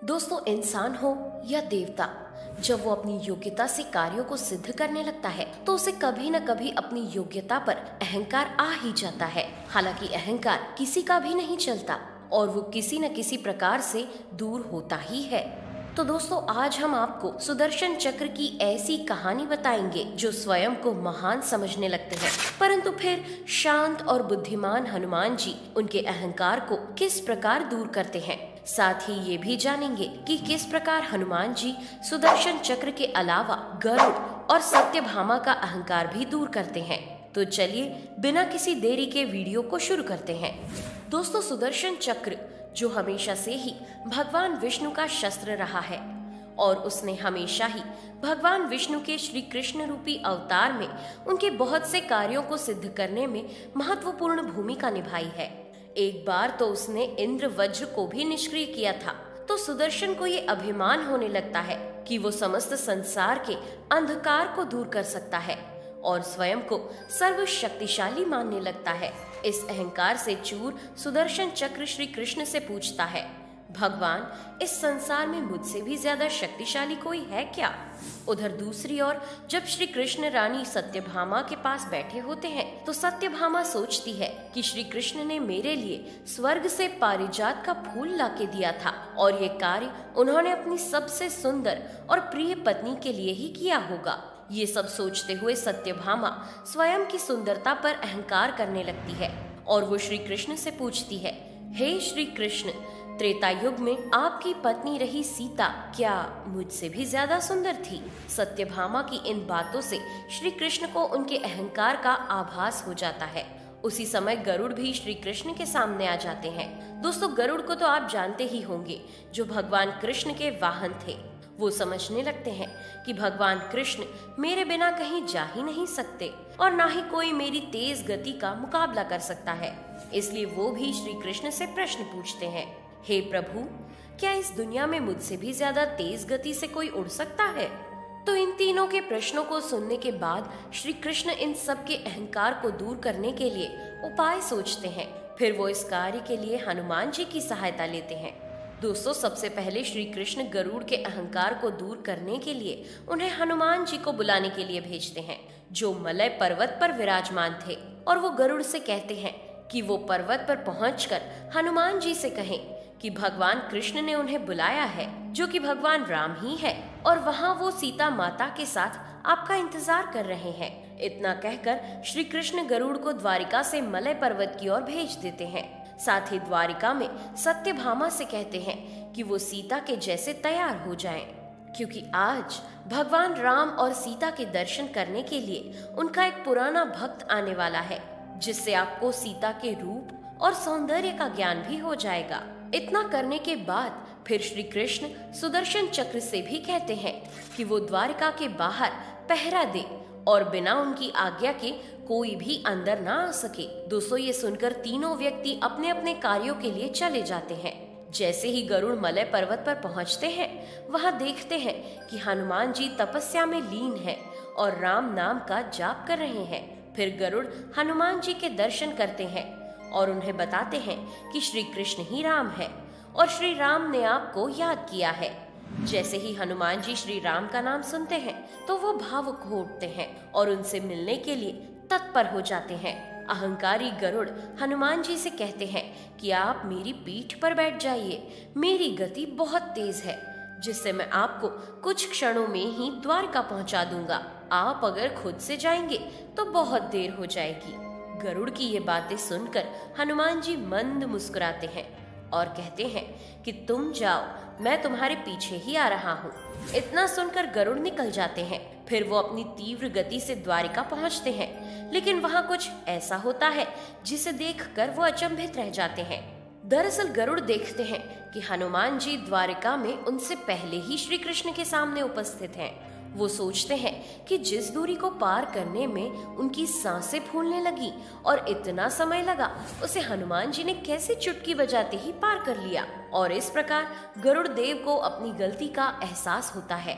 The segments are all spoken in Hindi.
दोस्तों, इंसान हो या देवता, जब वो अपनी योग्यता से कार्यों को सिद्ध करने लगता है तो उसे कभी न कभी अपनी योग्यता पर अहंकार आ ही जाता है। हालांकि अहंकार किसी का भी नहीं चलता और वो किसी न किसी प्रकार से दूर होता ही है। तो दोस्तों, आज हम आपको सुदर्शन चक्र की ऐसी कहानी बताएंगे जो स्वयं को महान समझने लगते हैं, परंतु फिर शांत और बुद्धिमान हनुमान जी उनके अहंकार को किस प्रकार दूर करते हैं। साथ ही ये भी जानेंगे कि किस प्रकार हनुमान जी सुदर्शन चक्र के अलावा गरुड़ और सत्यभामा का अहंकार भी दूर करते हैं। तो चलिए बिना किसी देरी के वीडियो को शुरू करते हैं। दोस्तों, सुदर्शन चक्र जो हमेशा से ही भगवान विष्णु का शस्त्र रहा है और उसने हमेशा ही भगवान विष्णु के श्री कृष्ण रूपी अवतार में उनके बहुत से कार्यों को सिद्ध करने में महत्वपूर्ण भूमिका निभाई है। एक बार तो उसने इंद्र वज्र को भी निष्क्रिय किया था, तो सुदर्शन को ये अभिमान होने लगता है कि वो समस्त संसार के अंधकार को दूर कर सकता है और स्वयं को सर्वशक्तिशाली मानने लगता है। इस अहंकार से चूर सुदर्शन चक्र श्री कृष्ण से पूछता है, भगवान, इस संसार में मुझसे भी ज्यादा शक्तिशाली कोई है क्या? उधर दूसरी ओर जब श्री कृष्ण रानी सत्यभामा के पास बैठे होते हैं तो सत्यभामा सोचती है कि श्री कृष्ण ने मेरे लिए स्वर्ग से पारिजात का फूल लाके दिया था और ये कार्य उन्होंने अपनी सबसे सुंदर और प्रिय पत्नी के लिए ही किया होगा। ये सब सोचते हुए सत्यभामा स्वयं की सुंदरता पर अहंकार करने लगती है और वो श्री कृष्ण से पूछती है, हे श्री कृष्ण, त्रेता युग में आपकी पत्नी रही सीता क्या मुझसे भी ज्यादा सुंदर थी? सत्यभामा की इन बातों से श्री कृष्ण को उनके अहंकार का आभास हो जाता है। उसी समय गरुड़ भी श्री कृष्ण के सामने आ जाते हैं। दोस्तों, गरुड़ को तो आप जानते ही होंगे, जो भगवान कृष्ण के वाहन थे। वो समझने लगते हैं कि भगवान कृष्ण मेरे बिना कहीं जा ही नहीं सकते और ना ही कोई मेरी तेज गति का मुकाबला कर सकता है। इसलिए वो भी श्री कृष्ण से प्रश्न पूछते हैं, हे प्रभु, क्या इस दुनिया में मुझसे भी ज्यादा तेज गति से कोई उड़ सकता है? तो इन तीनों के प्रश्नों को सुनने के बाद श्री कृष्ण इन सब के अहंकार को दूर करने के लिए उपाय सोचते हैं। फिर वो इस कार्य के लिए हनुमान जी की सहायता लेते हैं। दोस्तों, सबसे पहले श्री कृष्ण गरुड़ के अहंकार को दूर करने के लिए उन्हें हनुमान जी को बुलाने के लिए भेजते हैं, जो मलय पर्वत पर विराजमान थे, और वो गरुड़ से कहते हैं कि वो पर्वत पर पहुंचकर हनुमान जी से कहें कि भगवान कृष्ण ने उन्हें बुलाया है, जो कि भगवान राम ही है, और वहाँ वो सीता माता के साथ आपका इंतजार कर रहे हैं। इतना कहकर श्री कृष्ण गरुड़ को द्वारिका से मलय पर्वत की ओर भेज देते हैं। साथ ही द्वारिका में सत्यभामा से कहते हैं कि वो सीता के जैसे तैयार हो जाएं, क्योंकि आज भगवान राम और सीता के दर्शन करने के लिए उनका एक पुराना भक्त आने वाला है, जिससे आपको सीता के रूप और सौंदर्य का ज्ञान भी हो जाएगा। इतना करने के बाद फिर श्री कृष्ण सुदर्शन चक्र से भी कहते हैं कि वो द्वारिका के बाहर पहरा दे और बिना उनकी आज्ञा के कोई भी अंदर ना आ सके। दोस्तों, ये सुनकर तीनों व्यक्ति अपने अपने कार्यों के लिए चले जाते हैं। जैसे ही गरुड़ मलय पर्वत पर पहुंचते हैं, वहां देखते हैं कि हनुमान जी तपस्या में लीन हैं और राम नाम का जाप कर रहे हैं। फिर गरुड़ हनुमान जी के दर्शन करते हैं और उन्हें बताते हैं कि श्री कृष्ण ही राम है और श्री राम ने आपको याद किया है। जैसे ही हनुमान जी श्री राम का नाम सुनते हैं तो वो भावुक हो उठते हैं और उनसे मिलने के लिए तत्पर हो जाते हैं। अहंकारी गरुड़ हनुमान जी से कहते हैं कि आप मेरी पीठ पर बैठ जाइए, मेरी गति बहुत तेज है, जिससे मैं आपको कुछ क्षणों में ही द्वारका पहुंचा दूंगा। आप अगर खुद से जाएंगे तो बहुत देर हो जाएगी। गरुड़ की ये बातें सुनकर हनुमान जी मंद मुस्कुराते हैं और कहते हैं कि तुम जाओ, मैं तुम्हारे पीछे ही आ रहा हूँ। इतना सुनकर गरुड़ निकल जाते हैं। फिर वो अपनी तीव्र गति से द्वारिका पहुँचते हैं, लेकिन वहाँ कुछ ऐसा होता है जिसे देखकर वो अचंभित रह जाते हैं। दरअसल गरुड़ देखते हैं कि हनुमान जी द्वारिका में उनसे पहले ही श्री कृष्ण के सामने उपस्थित हैं। वो सोचते हैं कि जिस दूरी को पार करने में उनकी सांसें फूलने लगी और इतना समय लगा, उसे हनुमान जी ने कैसे चुटकी बजाते ही पार कर लिया। और इस प्रकार गरुड़ देव को अपनी गलती का एहसास होता है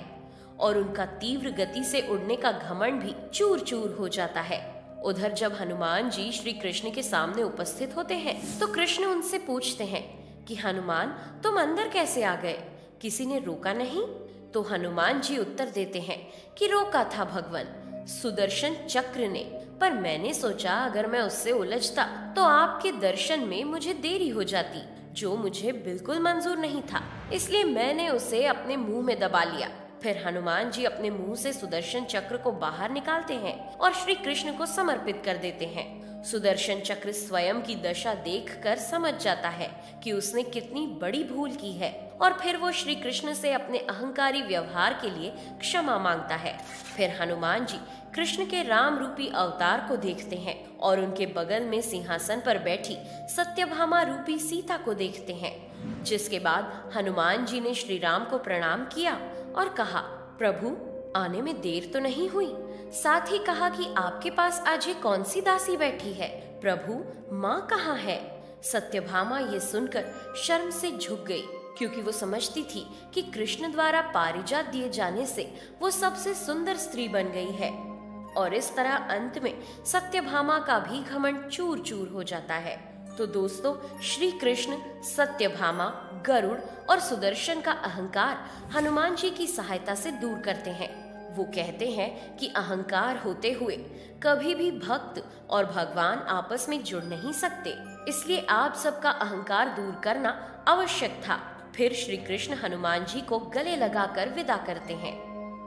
और उनका तीव्र गति से उड़ने का घमंड भी चूर चूर हो जाता है। उधर जब हनुमान जी श्री कृष्ण के सामने उपस्थित होते हैं तो कृष्ण उनसे पूछते हैं कि हनुमान, तुम अंदर कैसे आ गए? किसी ने रोका नहीं? तो हनुमान जी उत्तर देते हैं कि रोका था भगवान, सुदर्शन चक्र ने, पर मैंने सोचा अगर मैं उससे उलझता तो आपके दर्शन में मुझे देरी हो जाती, जो मुझे बिल्कुल मंजूर नहीं था, इसलिए मैंने उसे अपने मुंह में दबा लिया। फिर हनुमान जी अपने मुंह से सुदर्शन चक्र को बाहर निकालते हैं और श्री कृष्ण को समर्पित कर देते हैं। सुदर्शन चक्र स्वयं की दशा देखकर समझ जाता है कि उसने कितनी बड़ी भूल की है और फिर वो श्री कृष्ण से अपने अहंकारी व्यवहार के लिए क्षमा मांगता है। फिर हनुमान जी कृष्ण के राम रूपी अवतार को देखते हैं और उनके बगल में सिंहासन पर बैठी सत्यभामा रूपी सीता को देखते हैं, जिसके बाद हनुमान जी ने श्री राम को प्रणाम किया और कहा, प्रभु आने में देर तो नहीं हुई? साथ ही कहा कि आपके पास आज ये कौन सी दासी बैठी है? प्रभु माँ कहाँ है? सत्यभामा ये सुनकर शर्म से झुक गई, क्योंकि वो समझती थी कि कृष्ण द्वारा पारिजात दिए जाने से वो सबसे सुंदर स्त्री बन गई है। और इस तरह अंत में सत्यभामा का भी घमंड चूर चूर हो जाता है। तो दोस्तों, श्री कृष्ण, सत्यभामा, गरुड़ और सुदर्शन का अहंकार हनुमान जी की सहायता से दूर करते हैं। वो कहते हैं कि अहंकार होते हुए कभी भी भक्त और भगवान आपस में जुड़ नहीं सकते, इसलिए आप सबका अहंकार दूर करना आवश्यक था। फिर श्री कृष्ण हनुमान जी को गले लगाकर विदा करते हैं।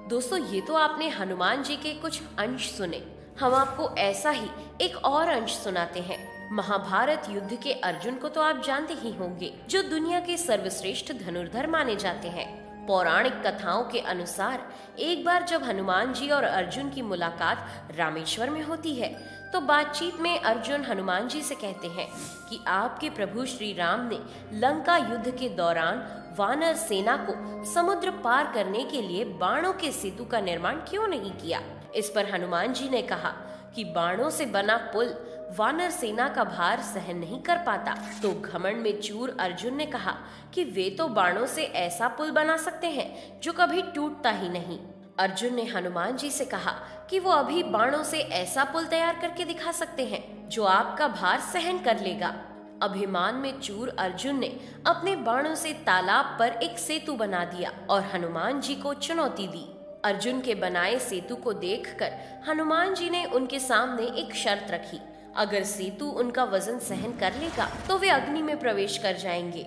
दोस्तों, ये तो आपने हनुमान जी के कुछ अंश सुने। हम आपको ऐसा ही एक और अंश सुनाते हैं। महाभारत युद्ध के अर्जुन को तो आप जानते ही होंगे, जो दुनिया के सर्वश्रेष्ठ धनुर्धर माने जाते हैं। पौराणिक कथाओं के अनुसार एक बार जब हनुमान जी और अर्जुन की मुलाकात रामेश्वर में होती है, तो बातचीत में अर्जुन हनुमान जी से कहते हैं कि आपके प्रभु श्री राम ने लंका युद्ध के दौरान वानर सेना को समुद्र पार करने के लिए बाणों के सेतु का निर्माण क्यों नहीं किया। इस पर हनुमान जी ने कहा कि बाणों से बना पुल वानर सेना का भार सहन नहीं कर पाता। तो घमंड में चूर अर्जुन ने कहा कि वे तो बाणों से ऐसा पुल बना सकते हैं जो कभी टूटता ही नहीं। अर्जुन ने हनुमान जी से कहा कि वो अभी बाणों से ऐसा पुल तैयार करके दिखा सकते हैं जो आपका भार सहन कर लेगा। अभिमान में चूर अर्जुन ने अपने बाणों से तालाब पर एक सेतु बना दिया और हनुमान जी को चुनौती दी। अर्जुन के बनाए सेतु को देखकर हनुमान जी ने उनके सामने एक शर्त रखी, अगर सेतु उनका वजन सहन कर लेगा तो वे अग्नि में प्रवेश कर जाएंगे,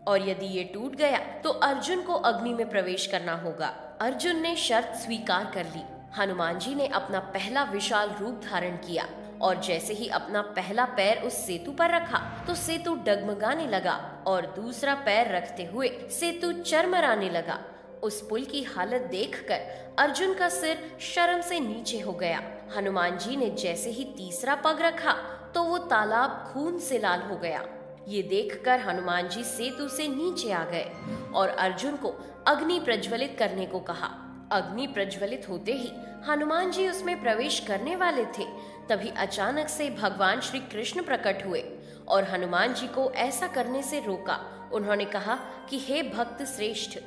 और यदि ये टूट गया तो अर्जुन को अग्नि में प्रवेश करना होगा। अर्जुन ने शर्त स्वीकार कर ली। हनुमान जी ने अपना पहला विशाल रूप धारण किया और जैसे ही अपना पहला पैर उस सेतु पर रखा तो सेतु डगमगाने लगा और दूसरा पैर रखते हुए सेतु चरमराने लगा। उस पुल की हालत देखकर अर्जुन का सिर शर्म से नीचे हो गया। हनुमान जी ने जैसे ही तीसरा पग रखा तो वो तालाब खून से लाल हो गया। ये देखकर हनुमान जी सेतु से नीचे आ गए और अर्जुन को अग्नि प्रज्वलित करने को कहा। अग्नि प्रज्वलित होते ही हनुमान जी उसमें प्रवेश करने वाले थे, तभी अचानक से भगवान श्री कृष्ण प्रकट हुए और हनुमान जी को ऐसा करने से रोका। उन्होंने कहा कि हे भक्त श्रेष्ठ,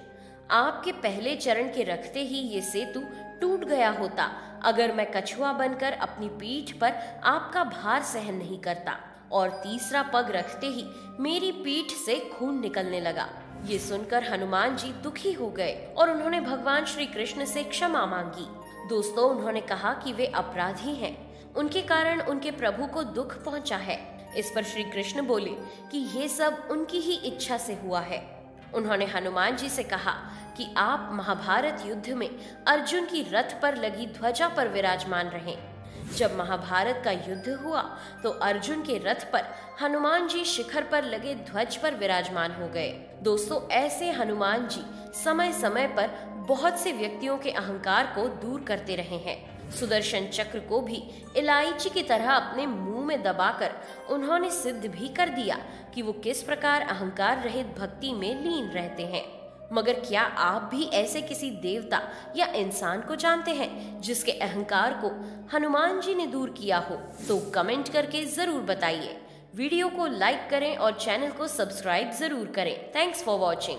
आपके पहले चरण के रखते ही ये सेतु टूट गया होता अगर मैं कछुआ बनकर अपनी पीठ पर आपका भार सहन नहीं करता, और तीसरा पग रखते ही मेरी पीठ से खून निकलने लगा। ये सुनकर हनुमान जी दुखी हो गए और उन्होंने भगवान श्री कृष्ण से क्षमा मांगी। दोस्तों, उन्होंने कहा कि वे अपराधी हैं, उनके कारण उनके प्रभु को दुख पहुंचा है। इस पर श्री कृष्ण बोले कि ये सब उनकी ही इच्छा से हुआ है। उन्होंने हनुमान जी से कहा कि आप महाभारत युद्ध में अर्जुन की रथ पर लगी ध्वजा पर विराजमान रहें। जब महाभारत का युद्ध हुआ तो अर्जुन के रथ पर हनुमान जी शिखर पर लगे ध्वज पर विराजमान हो गए। दोस्तों, ऐसे हनुमान जी समय समय पर बहुत से व्यक्तियों के अहंकार को दूर करते रहे हैं। सुदर्शन चक्र को भी इलायची की तरह अपने मुंह में दबाकर उन्होंने सिद्ध भी कर दिया कि वो किस प्रकार अहंकार रहित भक्ति में लीन रहते हैं। मगर क्या आप भी ऐसे किसी देवता या इंसान को जानते हैं जिसके अहंकार को हनुमान जी ने दूर किया हो? तो कमेंट करके जरूर बताइए। वीडियो को लाइक करें और चैनल को सब्सक्राइब जरूर करें। Thanks for watching.